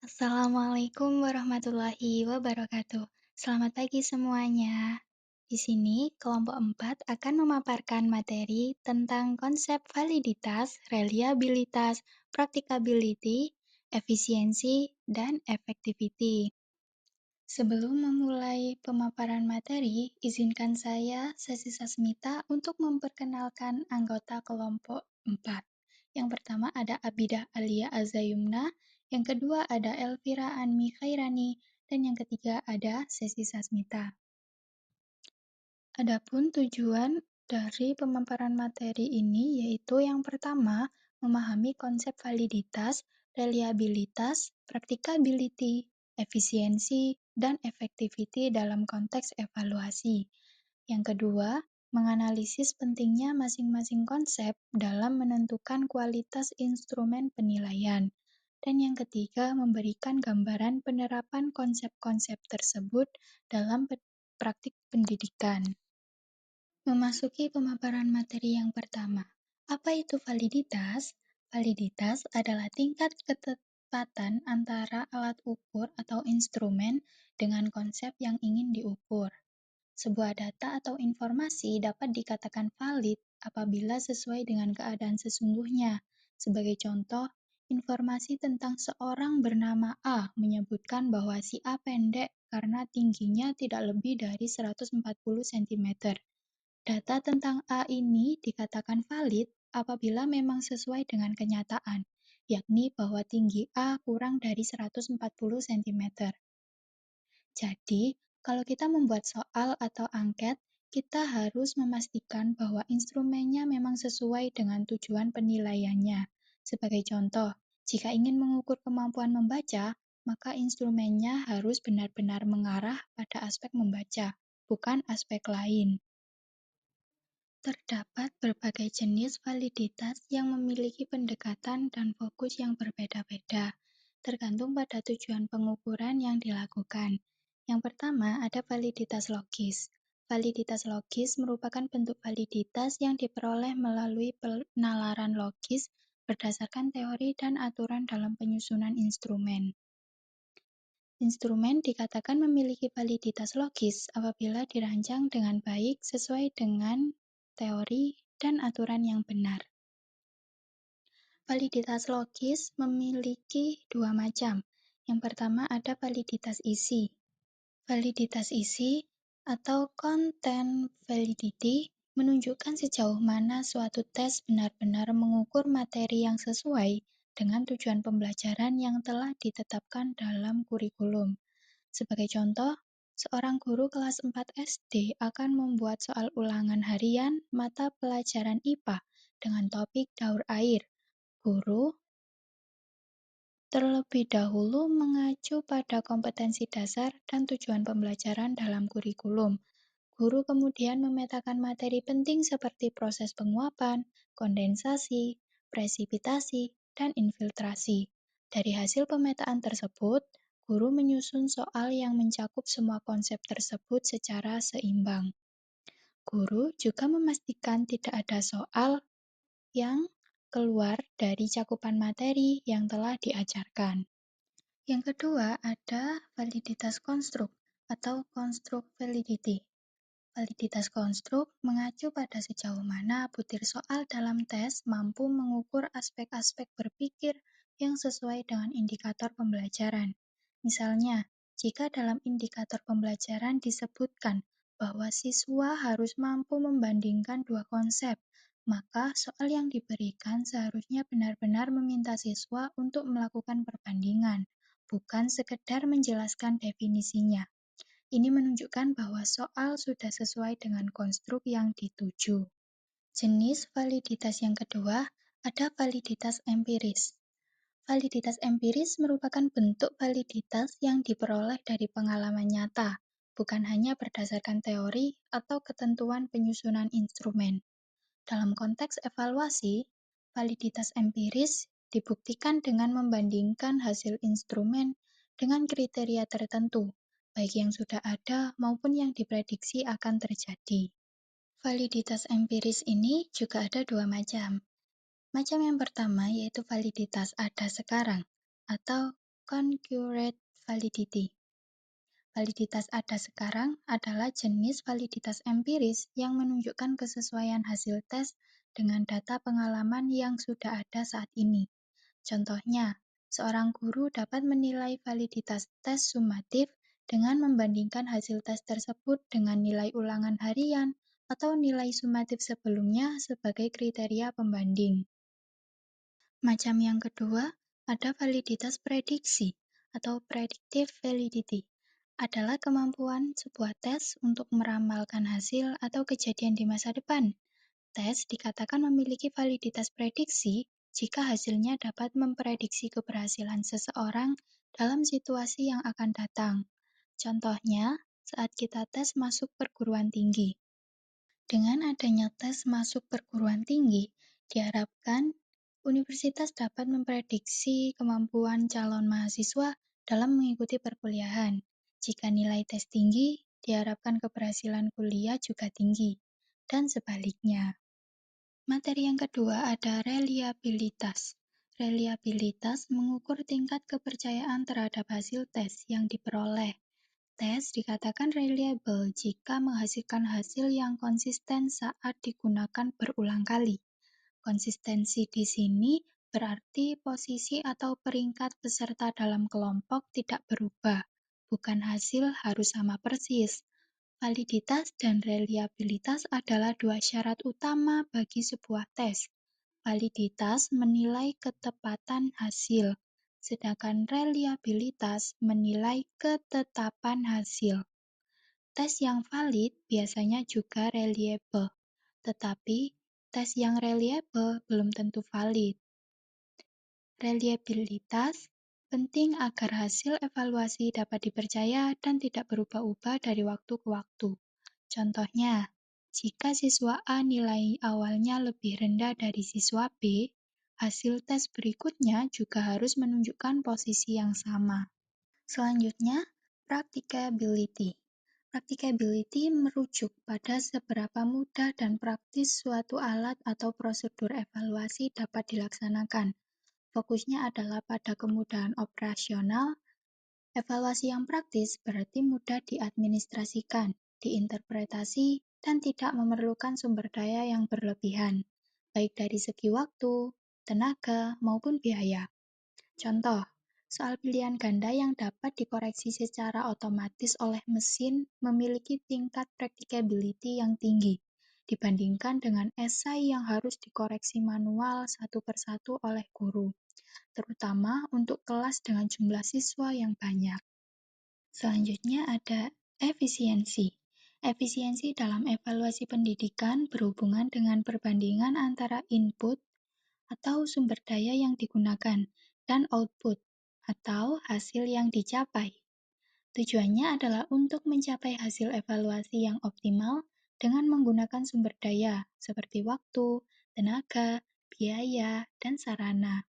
Assalamualaikum warahmatullahi wabarakatuh. Selamat pagi semuanya. Di sini, kelompok 4 akan memaparkan materi tentang konsep validitas, reliabilitas, practicability, efisiensi, dan effectivity. Sebelum memulai pemaparan materi, izinkan saya, Sesi Sasmita, untuk memperkenalkan anggota kelompok 4. Yang pertama ada Abidah Alia Azayumna, yang kedua ada Elvira Anmi Khairani, dan yang ketiga ada Sesi Sasmita. Adapun tujuan dari pemaparan materi ini yaitu yang pertama, memahami konsep validitas, reliabilitas, practicability, efisiensi, dan effectivity dalam konteks evaluasi. Yang kedua, menganalisis pentingnya masing-masing konsep dalam menentukan kualitas instrumen penilaian. Dan yang ketiga, memberikan gambaran penerapan konsep-konsep tersebut dalam praktik pendidikan. Memasuki pemaparan materi yang pertama. Apa itu validitas? Validitas adalah tingkat ketepatan antara alat ukur atau instrumen dengan konsep yang ingin diukur. Sebuah data atau informasi dapat dikatakan valid apabila sesuai dengan keadaan sesungguhnya. Sebagai contoh, informasi tentang seorang bernama A menyebutkan bahwa si A pendek karena tingginya tidak lebih dari 140 cm. Data tentang A ini dikatakan valid apabila memang sesuai dengan kenyataan, yakni bahwa tinggi A kurang dari 140 cm. Jadi, kalau kita membuat soal atau angket, kita harus memastikan bahwa instrumennya memang sesuai dengan tujuan penilaiannya. Sebagai contoh, jika ingin mengukur kemampuan membaca, maka instrumennya harus benar-benar mengarah pada aspek membaca, bukan aspek lain. Terdapat berbagai jenis validitas yang memiliki pendekatan dan fokus yang berbeda-beda, tergantung pada tujuan pengukuran yang dilakukan. Yang pertama, ada validitas logis. Validitas logis merupakan bentuk validitas yang diperoleh melalui penalaran logis berdasarkan teori dan aturan dalam penyusunan instrumen. Instrumen dikatakan memiliki validitas logis apabila dirancang dengan baik sesuai dengan teori dan aturan yang benar. Validitas logis memiliki dua macam. Yang pertama ada validitas isi. Validitas isi atau content validity menunjukkan sejauh mana suatu tes benar-benar mengukur materi yang sesuai dengan tujuan pembelajaran yang telah ditetapkan dalam kurikulum. Sebagai contoh, seorang guru kelas 4 SD akan membuat soal ulangan harian mata pelajaran IPA dengan topik daur air. Guru terlebih dahulu mengacu pada kompetensi dasar dan tujuan pembelajaran dalam kurikulum. Guru kemudian memetakan materi penting seperti proses penguapan, kondensasi, presipitasi, dan infiltrasi. Dari hasil pemetaan tersebut, guru menyusun soal yang mencakup semua konsep tersebut secara seimbang. Guru juga memastikan tidak ada soal yang keluar dari cakupan materi yang telah diajarkan. Yang kedua ada validitas konstruk atau construct validity. Validitas konstruk mengacu pada sejauh mana butir soal dalam tes mampu mengukur aspek-aspek berpikir yang sesuai dengan indikator pembelajaran. Misalnya, jika dalam indikator pembelajaran disebutkan bahwa siswa harus mampu membandingkan dua konsep, maka soal yang diberikan seharusnya benar-benar meminta siswa untuk melakukan perbandingan, bukan sekedar menjelaskan definisinya. Ini menunjukkan bahwa soal sudah sesuai dengan konstruk yang dituju. Jenis validitas yang kedua ada validitas empiris. Validitas empiris merupakan bentuk validitas yang diperoleh dari pengalaman nyata, bukan hanya berdasarkan teori atau ketentuan penyusunan instrumen. Dalam konteks evaluasi, validitas empiris dibuktikan dengan membandingkan hasil instrumen dengan kriteria tertentu, baik yang sudah ada maupun yang diprediksi akan terjadi. Validitas empiris ini juga ada dua macam. Macam yang pertama yaitu validitas ada sekarang atau Concurrent validity. Validitas ada sekarang adalah jenis validitas empiris yang menunjukkan kesesuaian hasil tes dengan data pengalaman yang sudah ada saat ini. Contohnya, seorang guru dapat menilai validitas tes sumatif dengan membandingkan hasil tes tersebut dengan nilai ulangan harian atau nilai sumatif sebelumnya sebagai kriteria pembanding. Macam yang kedua, ada validitas prediksi atau predictive validity. Adalah kemampuan sebuah tes untuk meramalkan hasil atau kejadian di masa depan. Tes dikatakan memiliki validitas prediksi jika hasilnya dapat memprediksi keberhasilan seseorang dalam situasi yang akan datang. Contohnya, saat kita tes masuk perguruan tinggi. Dengan adanya tes masuk perguruan tinggi, diharapkan universitas dapat memprediksi kemampuan calon mahasiswa dalam mengikuti perkuliahan. Jika nilai tes tinggi, diharapkan keberhasilan kuliah juga tinggi, dan sebaliknya. Materi yang kedua ada reliabilitas. Reliabilitas mengukur tingkat kepercayaan terhadap hasil tes yang diperoleh. Tes dikatakan reliable jika menghasilkan hasil yang konsisten saat digunakan berulang kali. Konsistensi di sini berarti posisi atau peringkat peserta dalam kelompok tidak berubah, bukan hasil harus sama persis. Validitas dan reliabilitas adalah dua syarat utama bagi sebuah tes. Validitas menilai ketepatan hasil, sedangkan reliabilitas menilai ketetapan hasil. Tes yang valid biasanya juga reliable, tetapi tes yang reliable belum tentu valid. Reliabilitas penting agar hasil evaluasi dapat dipercaya dan tidak berubah-ubah dari waktu ke waktu. Contohnya, jika siswa A nilai awalnya lebih rendah dari siswa B, hasil tes berikutnya juga harus menunjukkan posisi yang sama. Selanjutnya, practicability. Practicability merujuk pada seberapa mudah dan praktis suatu alat atau prosedur evaluasi dapat dilaksanakan. Fokusnya adalah pada kemudahan operasional. Evaluasi yang praktis berarti mudah diadministrasikan, diinterpretasi, dan tidak memerlukan sumber daya yang berlebihan, baik dari segi waktu, tenaga, maupun biaya. Contoh, soal pilihan ganda yang dapat dikoreksi secara otomatis oleh mesin memiliki tingkat practicability yang tinggi dibandingkan dengan esai yang harus dikoreksi manual satu persatu oleh guru, terutama untuk kelas dengan jumlah siswa yang banyak. Selanjutnya ada efisiensi. Efisiensi dalam evaluasi pendidikan berhubungan dengan perbandingan antara input atau sumber daya yang digunakan dan output atau hasil yang dicapai. Tujuannya adalah untuk mencapai hasil evaluasi yang optimal dengan menggunakan sumber daya seperti waktu, tenaga, biaya, dan sarana.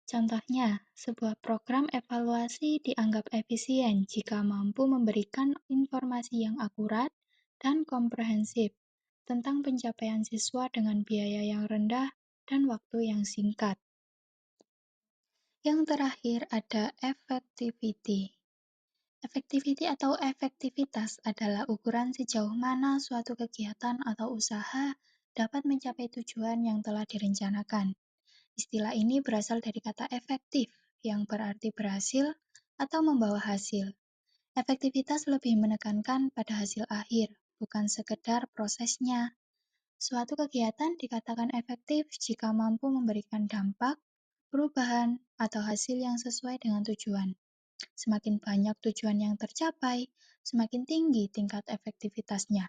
Contohnya, sebuah program evaluasi dianggap efisien jika mampu memberikan informasi yang akurat dan komprehensif tentang pencapaian siswa dengan biaya yang rendah dan waktu yang singkat. Yang terakhir ada effectivity. Effectivity atau efektivitas adalah ukuran sejauh mana suatu kegiatan atau usaha dapat mencapai tujuan yang telah direncanakan. Istilah ini berasal dari kata efektif, yang berarti berhasil atau membawa hasil. Efektivitas lebih menekankan pada hasil akhir, bukan sekedar prosesnya. Suatu kegiatan dikatakan efektif jika mampu memberikan dampak, perubahan, atau hasil yang sesuai dengan tujuan. Semakin banyak tujuan yang tercapai, semakin tinggi tingkat efektivitasnya.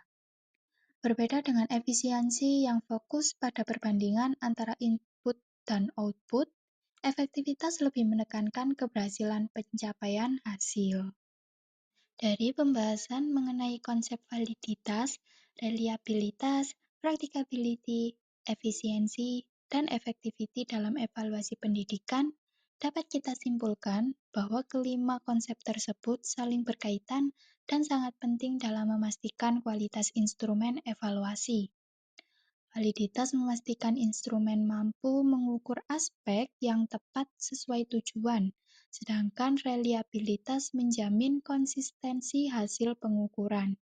Berbeda dengan efisiensi yang fokus pada perbandingan antara input dan output, efektivitas lebih menekankan keberhasilan pencapaian hasil. Dari pembahasan mengenai konsep validitas, reliabilitas, practicability, efisiensi, dan effectivity dalam evaluasi pendidikan, dapat kita simpulkan bahwa kelima konsep tersebut saling berkaitan dan sangat penting dalam memastikan kualitas instrumen evaluasi. Validitas memastikan instrumen mampu mengukur aspek yang tepat sesuai tujuan, sedangkan reliabilitas menjamin konsistensi hasil pengukuran.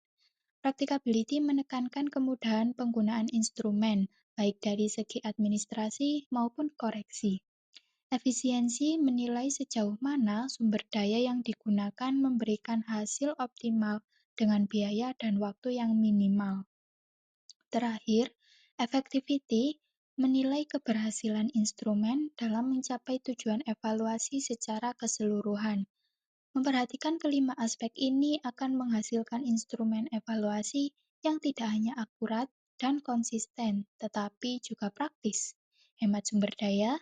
Practicability menekankan kemudahan penggunaan instrumen, baik dari segi administrasi maupun koreksi. Efisiensi menilai sejauh mana sumber daya yang digunakan memberikan hasil optimal dengan biaya dan waktu yang minimal. Terakhir, effectivity menilai keberhasilan instrumen dalam mencapai tujuan evaluasi secara keseluruhan. Memperhatikan kelima aspek ini akan menghasilkan instrumen evaluasi yang tidak hanya akurat dan konsisten, tetapi juga praktis, hemat sumber daya,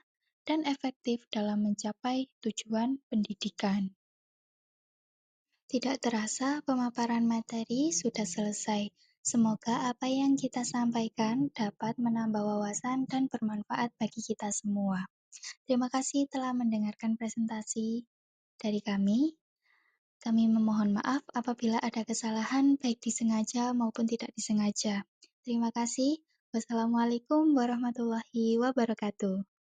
dan efektif dalam mencapai tujuan pendidikan. Tidak terasa, pemaparan materi sudah selesai. Semoga apa yang kita sampaikan dapat menambah wawasan dan bermanfaat bagi kita semua. Terima kasih telah mendengarkan presentasi dari kami. Kami memohon maaf apabila ada kesalahan baik disengaja maupun tidak disengaja. Terima kasih. Wassalamualaikum warahmatullahi wabarakatuh.